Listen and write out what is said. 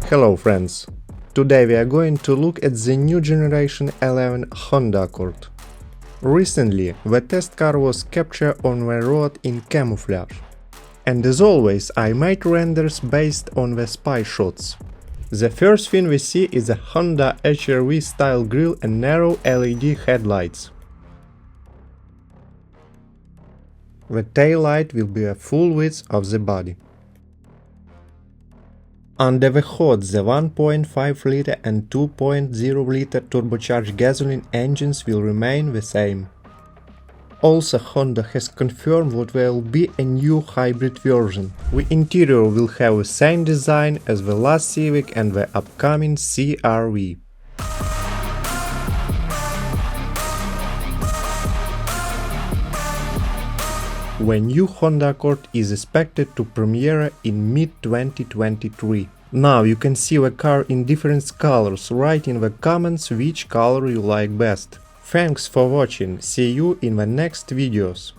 Hello friends! Today we are going to look at the new generation 11 Honda Accord. Recently, the test car was captured on the road in camouflage. And as always, I made renders based on the spy shots. The first thing we see is a Honda HR-V style grille and narrow LED headlights. The tail light will be a full width of the body. Under the hood, the 1.5 liter and 2.0 liter turbocharged gasoline engines will remain the same. Also, Honda has confirmed that there will be a new hybrid version. The interior will have the same design as the last Civic and the upcoming CR-V. The new Honda Accord is expected to premiere in mid-2023. Now you can see the car in different colors. Write in the comments which color you like best. Thanks for watching, see you in the next videos.